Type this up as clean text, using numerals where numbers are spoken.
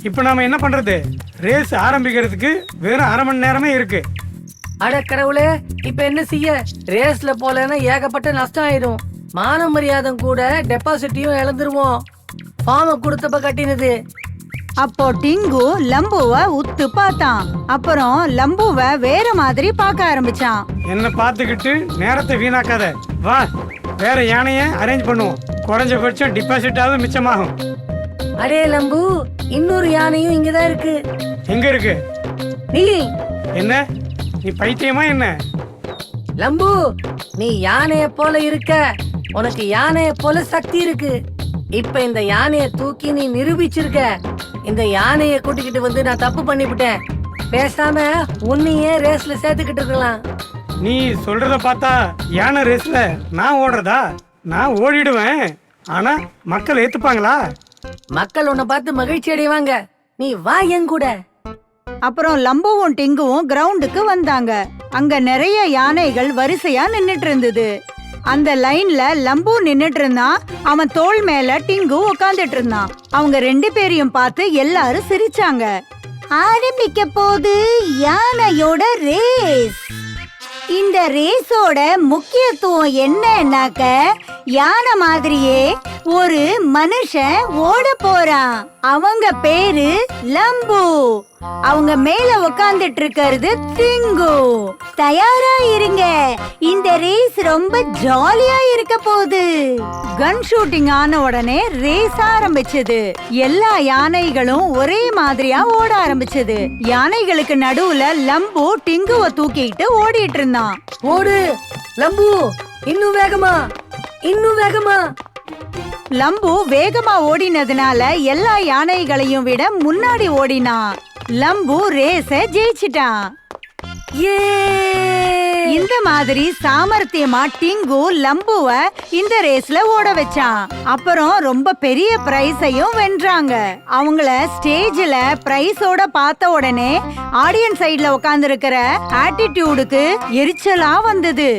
இப்போ நாம என்ன பண்றது? ரேஸ் ஆரம்பிக்கிறதுக்கு வெறும் அரை மணி நேரமே இருக்கு. அட கடவுளே, இப்ப என்ன செய்ய? ரேஸ்ல போலன்னா ஏகப்பட்ட நஷ்டம் ஆயிடும். மான மரியாதை கூட டெபாசிட்டையும் இழந்துருவோம். ஃபார்ம கொடுத்தப்ப கட்டினது. அப்போ டிங்கு லம்புவ உத்து பார்த்தான். அப்புறம் லம்புவ வேற மாதிரி பார்க்க ஆரம்பிச்சான். என்ன பார்த்துக்கிட்டு நேரத்தை வீணாக்காத. வா, வேற யானைய அரேஞ்ச் பண்ணுவோம். குறைஞ்சபட்சம் டிபாசிட்டாவது மிச்சமாகும். அடே லம்பு, இன்னொரு யானையும் இங்கதான் இருக்கு. எங்க இருக்கு? நீ என்ன, நீ பைத்தியமா என்ன? லம்பு, நீ யானைய போல இருக்க. உனக்கு யானைய போல சக்தி இருக்கு. இப்ப இந்த யானைய தூக்கி நீ நிரூபிச்சிருக்க. இந்த யானைய கூட்டிக்கிட்டு வந்து நான் தப்பு பண்ணிவிட்டேன். பேசாம உன்னையே ரேஸ்ல சேர்த்துக்கிட்டு இருக்கலாம். நீ சொல்றத பார்த்தா யானை ரேஸ்ல நான் ஓடுறதா? நான் ஓடிடுவேன். ஆனா மக்கள் ஏத்துப்பாங்களா? மக்கள் உன்னை பார்த்து மகிழ்ச்சி அடைவாங்க. நீ வா என் கூட. அப்புறம் லம்புவும் டிங்குவும் கிரவுண்டுக்கு வந்தாங்க. அங்க நிறைய யானைகள் வரிசையா நின்னுட்டு இருந்தது. அந்த லைன்ல லம்பு நின்னுட்டு இருந்தான். அவன் தோள் மேல டிங்கு உட்காந்துட்டு இருந்தான். அவங்க ரெண்டு பேரையும் பார்த்து எல்லாரும் சிரிச்சாங்க. ஆரம்பிக்க போது யானையோட ரேஸ். இந்த ரேஸோட முக்கியத்துவம் என்னன்னாக்க, யானை மாதிரியே ஒரு மனுஷன் ஓட போறான். அவங்க பேரு லம்பு. அவங்க மேல உட்கார்ந்துட்டு இருக்கிறது டிங்கு. தயாரா இருங்க, இந்த ரேஸ் ரொம்ப ஜாலியா இருக்க போகுது. கன் ஷூட்டிங் ஆன உடனே ரேஸ் ஆரம்பிச்சது. எல்லா யானைகளும் ஒரே மாதிரியா ஓட ஆரம்பிச்சது. யானைகளுக்கு நடுவுல லம்பு டிங்குவை தூக்கிட்டு ஓடிட்டு இருந்தான். ஓடு லம்பு, இன்னும் வேகமா, இன்னும் வேகமா. லம்பு வேகமா ஓடினதுனால எல்லா யானைகளையும் விட முன்னாடி ஓடினான். லம்பு ரேஸ ஜெயிச்சிட்டான். ஏ, இந்த மாதிரி சாமர்த்தியமா டிங்கு லம்புவ இந்த ரேஸ்ல ஓட வச்சான். அப்புறம் ரொம்ப பெரிய பிரைஸையும் வென்றாங்க. அவங்கள ஸ்டேஜ்ல பிரைஸோட பார்த்த உடனே ஆடியன்ஸ் சைடுல உட்கார்ந்து இருக்கிற ஆட்டிடியூடுக்கு எரிச்சலா வந்தது.